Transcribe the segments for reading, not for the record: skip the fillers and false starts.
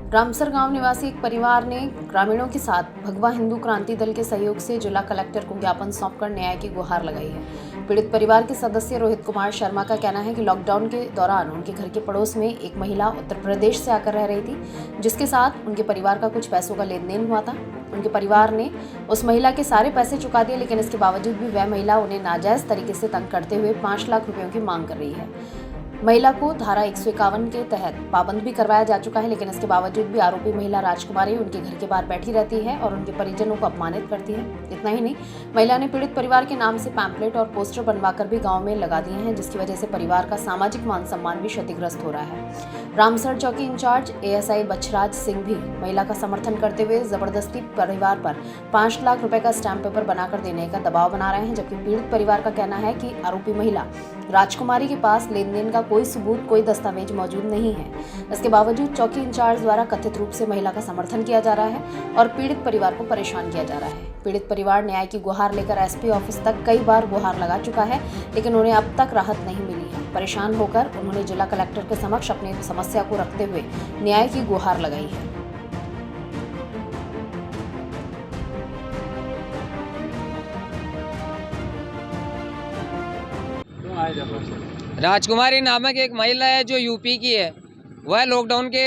Ramsar गांव निवासी एक परिवार ने ग्रामीणों के साथ भगवा हिंदू क्रांति दल के सहयोग से जिला कलेक्टर को ज्ञापन सौंपकर न्याय की गुहार लगाई है। पीड़ित परिवार के सदस्य रोहित कुमार शर्मा का कहना है कि लॉकडाउन के दौरान उनके घर के पड़ोस में एक महिला उत्तर प्रदेश से आकर रह रही थी, जिसके साथ उनके परिवार का कुछ पैसों का लेन देन हुआ था। उनके परिवार ने उस महिला के सारे पैसे चुका दिए, लेकिन इसके बावजूद भी वह महिला उन्हें नाजायज तरीके से तंग करते हुए 5 लाख रुपयों की मांग कर रही है। महिला को धारा 151 के तहत पाबंद भी करवाया जा चुका है, लेकिन इसके बावजूद भी आरोपी महिला राजकुमारी उनके घर के बाहर बैठी रहती है और उनके परिजनों को अपमानित करती है। इतना ही नहीं, महिला ने पीड़ित परिवार के नाम से पैम्पलेट और पोस्टर बनवाकर भी गांव में लगा दिए हैं, जिसकी वजह से परिवार का सामाजिक मान सम्मान भी क्षतिग्रस्त हो रहा है। रामसर चौकी इंचार्ज एएसआई बछराज सिंह भी महिला का समर्थन करते हुए जबरदस्ती परिवार पर 5 लाख रुपए का स्टैम्प पेपर बनाकर देने का दबाव बना रहे हैं, जबकि पीड़ित परिवार का कहना है कि आरोपी महिला राजकुमारी के पास लेन देन का कोई सबूत, कोई दस्तावेज मौजूद नहीं है। इसके बावजूद चौकी इंचार्ज द्वारा कथित रूप से महिला का समर्थन किया जा रहा है और पीड़ित परिवार को परेशान किया जा रहा है। पीड़ित परिवार न्याय की गुहार लेकर एसपी ऑफिस तक कई बार गुहार लगा चुका है, लेकिन उन्हें अब तक राहत नहीं मिली है। परेशान होकर उन्होंने जिला कलेक्टर के समक्ष अपनी समस्या को रखते हुए न्याय की गुहार लगाई है। राजकुमारी नामक एक महिला है जो यूपी की है। वह लॉकडाउन के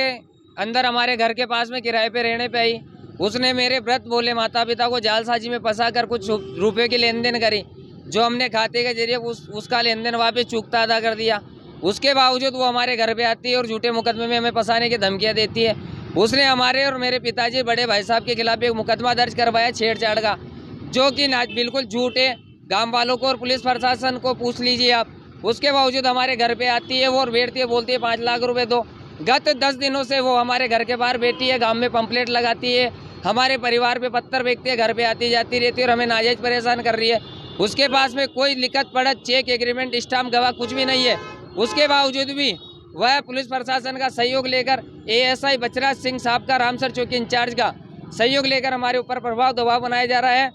अंदर हमारे घर के पास में किराए पे रहने पे आई। उसने मेरे व्रत बोले माता पिता को जालसाजी में फंसा कर कुछ रुपए की लेन देन करी, जो हमने खाते के जरिए उसका लेन देन वापस चूकता अदा कर दिया। उसके बावजूद वो हमारे घर पे आती है और झूठे मुकदमे में हमें फंसाने की धमकियाँ देती है। उसने हमारे और मेरे पिताजी बड़े भाई साहब के खिलाफ एक मुकदमा दर्ज करवाया छेड़छाड़ का, जो कि बिल्कुल झूठ है। गाँव वालों को और पुलिस प्रशासन को पूछ लीजिए आप। उसके बावजूद हमारे घर पे आती है वो और बैठती है, बोलती है 5 लाख रुपए दो। गत 10 दिनों से वो हमारे घर के बाहर बैठी है, गांव में पंपलेट लगाती है, हमारे परिवार पे पत्थर फेंकती है, घर पे आती जाती रहती है और हमें नाजायज परेशान कर रही है। उसके पास में कोई लिखत पढ़त, चेक, एग्रीमेंट, स्टाम्प, गवाह कुछ भी नहीं है। उसके बावजूद भी वह पुलिस प्रशासन का सहयोग लेकर, एएसआई बछराज सिंह साहब का, रामसर चौकी इंचार्ज का सहयोग लेकर हमारे ऊपर प्रभाव दबाव बनाया जा रहा है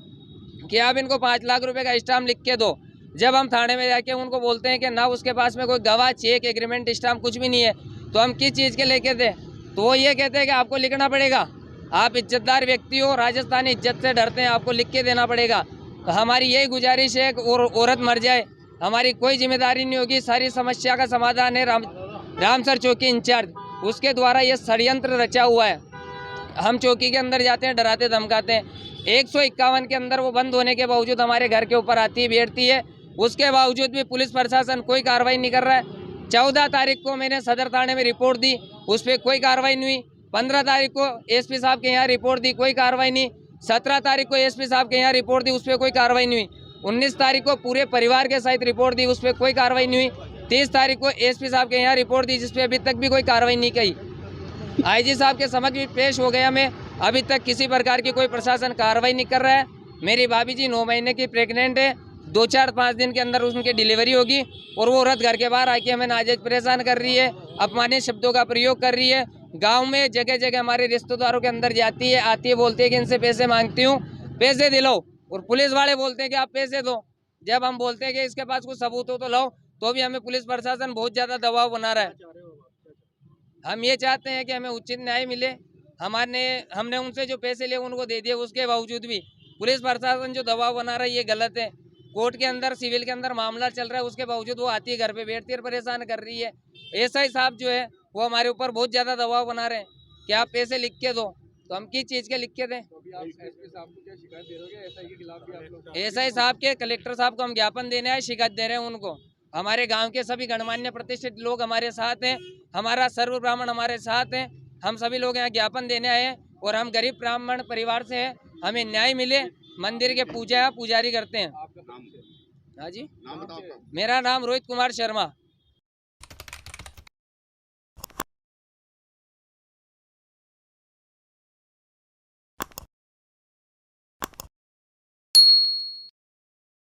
कि आप इनको 5 लाख रुपए का स्टाम्प लिख के दो। जब हम थाने में जाके उनको बोलते हैं कि ना उसके पास में कोई गवाह, चेक, एग्रीमेंट, स्टाम्प कुछ भी नहीं है, तो हम किस चीज़ के लेके दें? तो वो ये कहते हैं कि आपको लिखना पड़ेगा, आप इज्जतदार व्यक्ति हो, राजस्थानी इज्जत से डरते हैं, आपको लिख के देना पड़ेगा। तो हमारी यही गुजारिश है कि औरत मर जाए, हमारी कोई जिम्मेदारी नहीं होगी। सारी समस्या का समाधान है रामसर चौकी इंचार्ज, उसके द्वारा ये षड्यंत्र रचा हुआ है। हम चौकी के अंदर जाते हैं, डराते धमकाते हैं। 151 के अंदर वो बंद होने के बावजूद हमारे घर के ऊपर आती है, बैठती है। उसके बावजूद भी पुलिस प्रशासन कोई कार्रवाई नहीं कर रहा है। 14 तारीख को मैंने सदर थाने में रिपोर्ट दी, उस पर कोई कार्रवाई नहीं हुई। 15 तारीख को एसपी साहब के यहाँ रिपोर्ट दी, कोई कार्रवाई नहीं। 17 तारीख को एसपी साहब के यहाँ रिपोर्ट दी, उस पर कोई कार्रवाई नहीं हुई। 19 तारीख को पूरे परिवार के सहित रिपोर्ट दी, उस पर कोई कार्रवाई नहीं हुई। 30 तारीख को एसपी साहब के यहाँ रिपोर्ट दी, जिसपे अभी तक भी कोई कार्रवाई नहीं की। आईजी साहब के समक्ष भी पेश हो गया मैं, अभी तक किसी प्रकार की कोई प्रशासन कार्रवाई नहीं कर रहा है। मेरी भाभी जी 9 महीने की प्रेग्नेंट है, 2-4-5 दिन के अंदर उनकी डिलीवरी होगी और वो औरत घर के बाहर आके हमें नाजायज परेशान कर रही है, अपमानित शब्दों का प्रयोग कर रही है। गांव में जगह जगह हमारे रिश्तेदारों के अंदर जाती है, आती है, बोलती है कि इनसे पैसे मांगती हूँ, पैसे दिलाओ, और पुलिस वाले बोलते हैं कि आप पैसे दो। जब हम बोलते हैं कि इसके पास कुछ सबूत हो तो लाओ, तो भी हमें पुलिस प्रशासन बहुत ज़्यादा दबाव बना रहा है। हम ये चाहते हैं कि हमें उचित न्याय मिले। हमने उनसे जो पैसे लिए उनको दे दिए, उसके बावजूद भी पुलिस प्रशासन जो दबाव बना रहा है ये गलत है। कोर्ट के अंदर, सिविल के अंदर मामला चल रहा है, उसके बावजूद वो आती है, घर पे बैठती है, परेशान कर रही है। एसआई साहब जो है वो हमारे ऊपर बहुत ज़्यादा दबाव बना रहे हैं कि आप पैसे लिख के दो, तो हम किस चीज़ के लिख के दें? एसआई साहब के, कलेक्टर साहब को हम ज्ञापन देने आए, शिकायत दे रहे हैं उनको। हमारे गांव के सभी गणमान्य प्रतिष्ठित लोग हमारे साथ हैं, हमारा सर्व ब्राह्मण हमारे साथ हैं। हम सभी लोग यहाँ ज्ञापन देने आए हैं और हम गरीब ब्राह्मण परिवार से हैं, हमें न्याय मिले। मंदिर के पुजारी करते हैं। हाँ जी, मेरा नाम रोहित कुमार शर्मा।